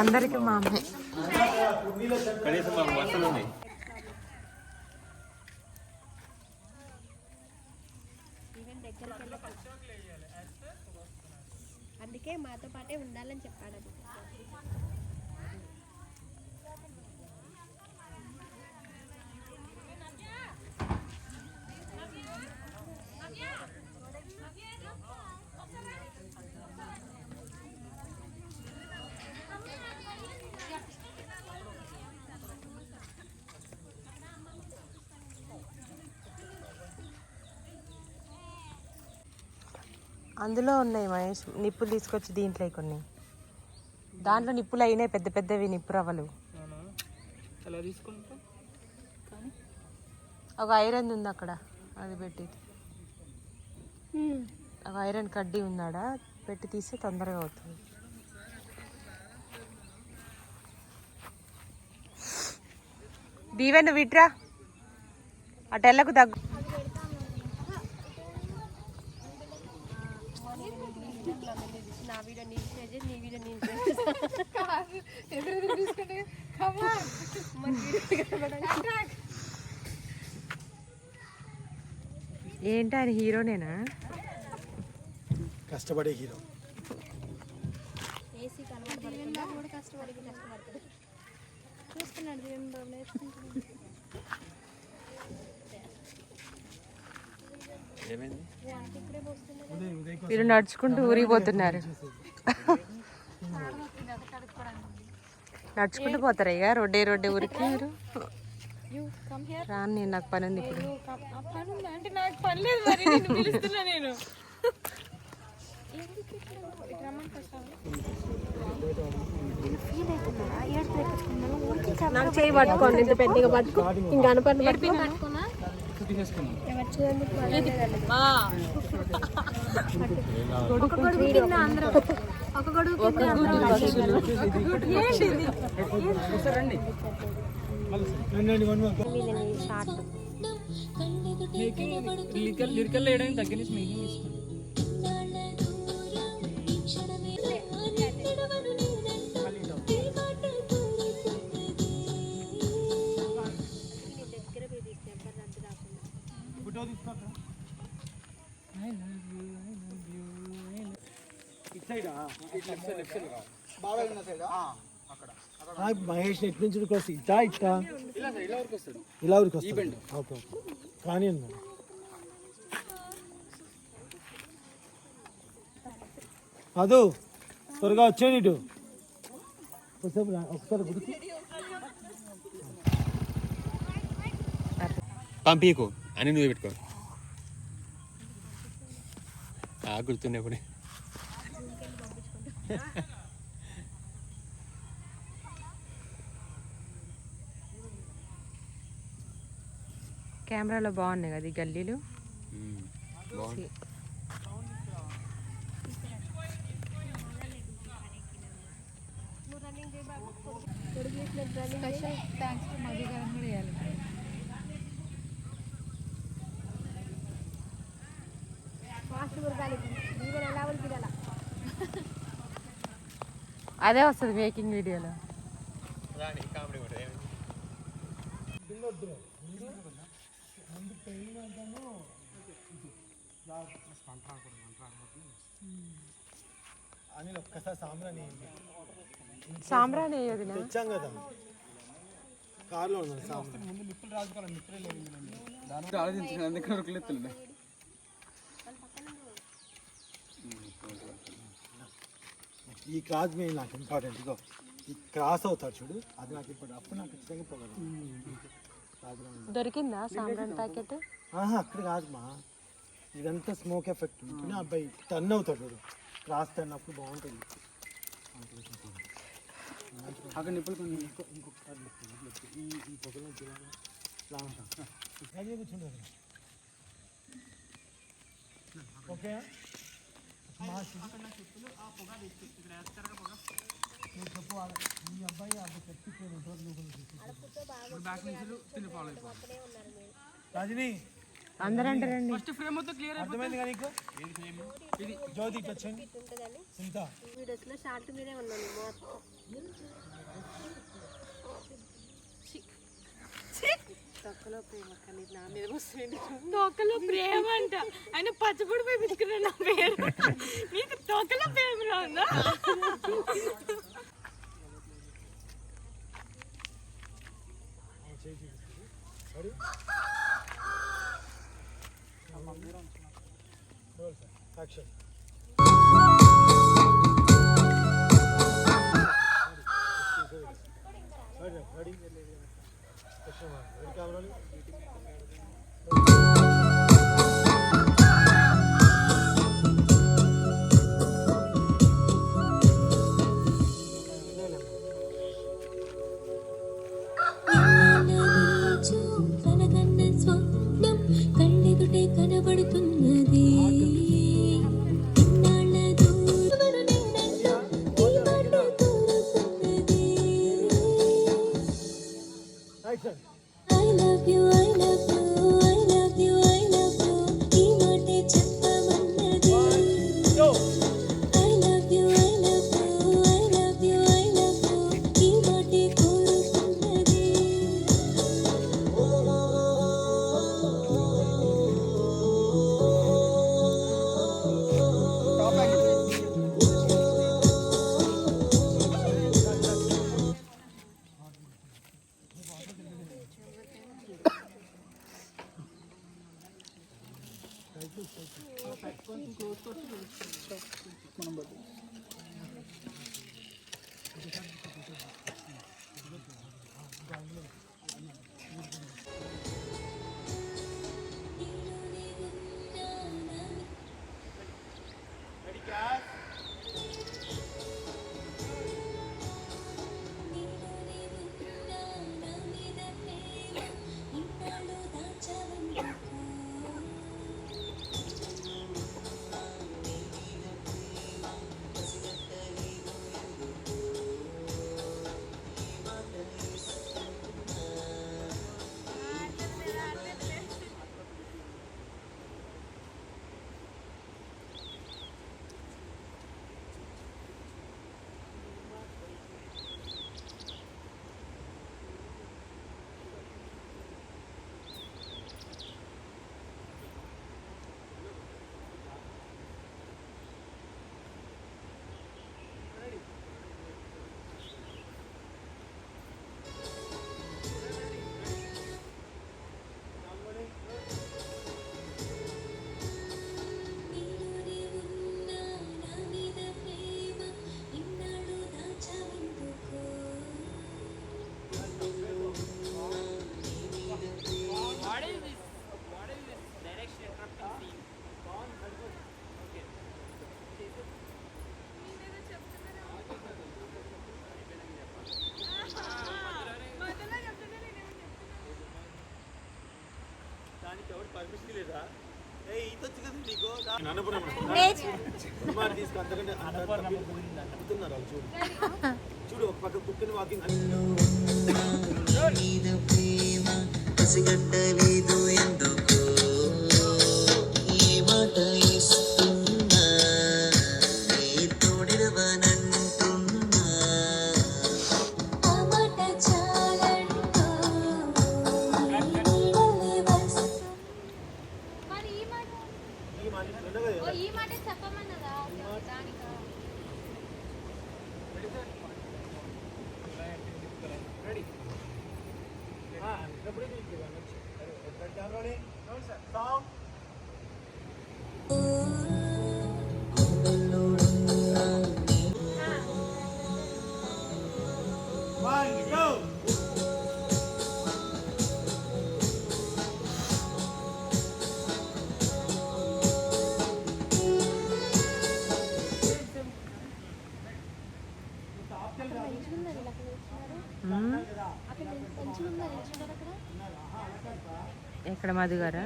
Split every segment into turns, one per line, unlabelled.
అందరికి మా అమ్మే.
అందుకే మాతో పాటే ఉండాలని చెప్పాడు.
అందులో ఉన్నాయి మహేష్, నిప్పులు తీసుకొచ్చి దీంట్లో కొన్ని, దాంట్లో నిప్పులు అయినాయి పెద్ద పెద్దవి నిప్పు రవ్వలు. ఒక ఐరన్ ఉంది అక్కడ, అది పెట్టి ఒక ఐరన్ కడ్డీ ఉందాడా, పెట్టి తీస్తే తొందరగా అవుతుంది. దీవెన్ విట్రా అటెల్లకు దగ్గు. ఏంటి ఆయన హీరోనేనా?
కష్టపడే హీరో.
మీరు నడుచుకుంటూ ఊరికి పోతున్నారు. నడుచుకుంటూ పోతారా ఇక రోడ్డే ఊరికి? మీరు రాను, నేను నాకు పని ఉంది ఇప్పుడు.
నాకు చేయి పట్టుకోండి, ఇంత పెద్దగా పట్టుకో, ఇంకా అనుపండి
మహేష్ ఎట్ నుంచి వస్తుంది, ఇట్టా ఇట్టా ఇలా ఊరికి వస్తుంది. ఓకే కానీ అదు త్వరగా వచ్చేది ఇటు ఒకసారి గుడికి
పంపీకు అని నువ్వు పెట్టుకో. గుర్తున్నప్పుడు
కెమెరాలో బాగున్నాయి కదా ఈ గల్లీలు. అదే వస్తుంది మేకింగ్ వీడియోలో.
అని ఒక్కసారి
సాంబ్రాణి
తెచ్చాం కదా కార్లో ముందు నిప్పులు రాజుకోవాలి. నిప్పులే ఈ క్రాస్ మీద నాకు ఇంపార్టెంట్. ఇగో ఈ క్రాస్ అవుతాడు చూడు, అది నాకు ఇప్పుడు అప్పుడు నాకు ఖచ్చితంగా పోగలదు.
దొరికిందా సాంబ్రాణి ప్యాకెట్?
అక్కడ కాదుమా, ఇదంతా స్మోక్ ఎఫెక్ట్ ఉంటుంది. అబ్బాయి టర్న్ అవుతాడు చూడు, క్రాస్ టర్న్ అప్పుడు బాగుంటుంది. అక్కడ నిప్పులు ఇంకొకసారి ఈ పొగలో కూర్చుంటుంది. ఓకే చెప్పు, ఈ అబ్బాయి చెప్పి రజనీ
అందరూ అంటారండి.
అర్థమైంది కానీ నీకు ఇది జ్యోతి ఇటు వచ్చండి సింత
వీడియోస్లో షార్ట్ మీదే ఉన్నాను మొత్తం.
తోకలో ప్రేమ అంట ఆయన పచ్చబడి పోయి పిలుచుకున్నాడు నా పేరు. నీకు తోకలో ప్రేమ రాందా?
యాక్షన్ రెడీ కావాలి
కనబడుతున్నది
action
I love you, I love you, I love you, I love you. ఈ మాటే చెప్పమన్నది. I love you, I love you, I love you, I love you. ఈ మాటే కోరుతున్నది.
చూడు ఒక పక్క కుక్కని వాకింగ్
పసిగట్టలేదు ఎందుకు ఈ మాట ఇస్తున్నా నీ తోడిరవనంటున్నా
ఆ మాట చాలంటూ నీడలే వస్తూ.
మరి ఈ మాట ఈ మాట చెప్పమన్నదా దానికా?
ఎక్కడ మధు గారా?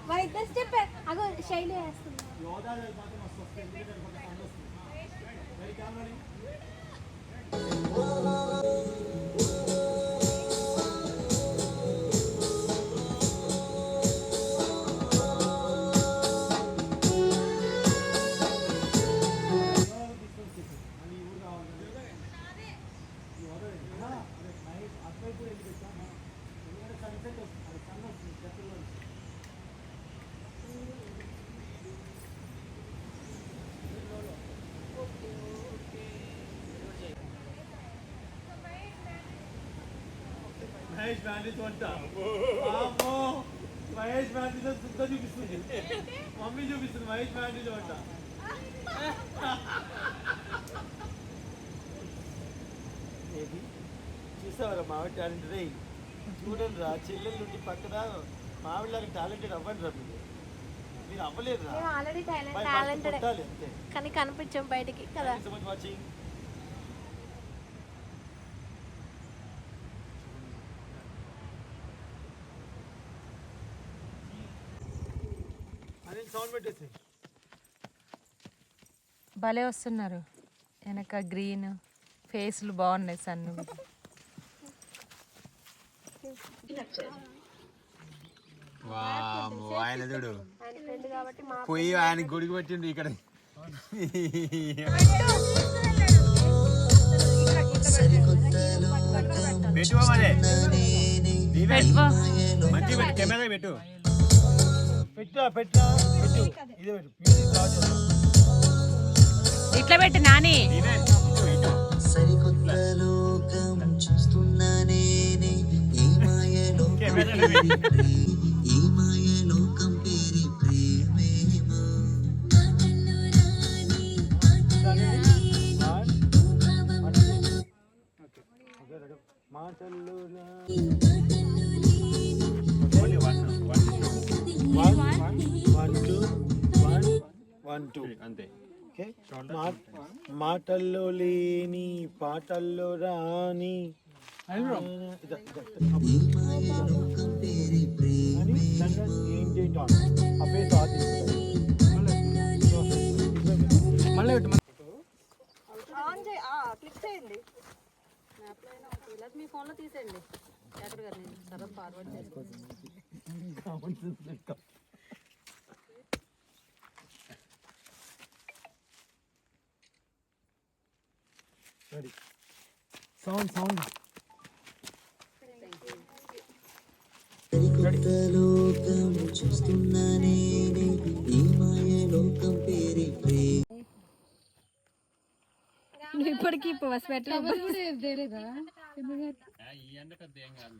మరి ఇద్దరు స్టెప్ అగో శైలి వేస్తుంది.
Oh మహేష్ మ్యాండేజ్ వంట అమ్మో మహేష్ మ్యాండేజ్ సుద్ద చూపిస్తుంది మమ్మీ చూపిస్తుంది మహేష్ మ్యాండేజ్ వంట ఏది చూసావరా మావిడ టాలెంట్ రే చూడండి రా చెల్లెల నుండి పక్కన మావిడలాగా టాలెంటెడ్ అవ్వండి రా మీరు అవ్వలేదు రా
ఆల్రెడీ
టాలెంటెడ్ అంతే
కానీ కనిపించాం బయటికి కదా.
So much watching Anil sound పెట్టేసి
భలే వస్తున్నారు వెనక గ్రీన్ ఫేస్లు బాగున్నాయి సన్ను.
వామ్మో, ఆయన చూడు
ఆయన ఫ్రెండ్ కాబట్టి మా
పోయి ఆయన గుడికి పెట్టిండు ఇక్కడ. పెట్టువా మరి మంచి పెట్టు కెమెరా పెట్టు.
పెట్టా పెట్టు ఇదే పెట్టు మ్యూజిక్ రాజు
ఇట్లా పెట్టి నాని
సరికొత్త లోకం చూస్తున్నా నేనే ఈ మాయలోకం పేరి ప్రేమ ఈ మాయలోకం పేరి ప్రేమేమో
మాటల్లో వన్ టూ
అంతే.
ఓకే మాటల్లో లేని పాటల్లో రాని
ఈ మాయలోకం పేరి
క్లిక్ చేయండి మీ ఫోన్లో తీసేయండి ఎక్కడ గారు నేను సరే ఫార్వర్డ్ చేస్తాను.
సౌండ్ సౌండ్
సరికొత్త లోకం చూస్తున్నా నేనే ఈ మాయలోకం పేరి ప్రేమ
నువ్వు ఇప్పటికీ స్వెటర్
ఈ ఎండ పెద్ద ఏం కాదు.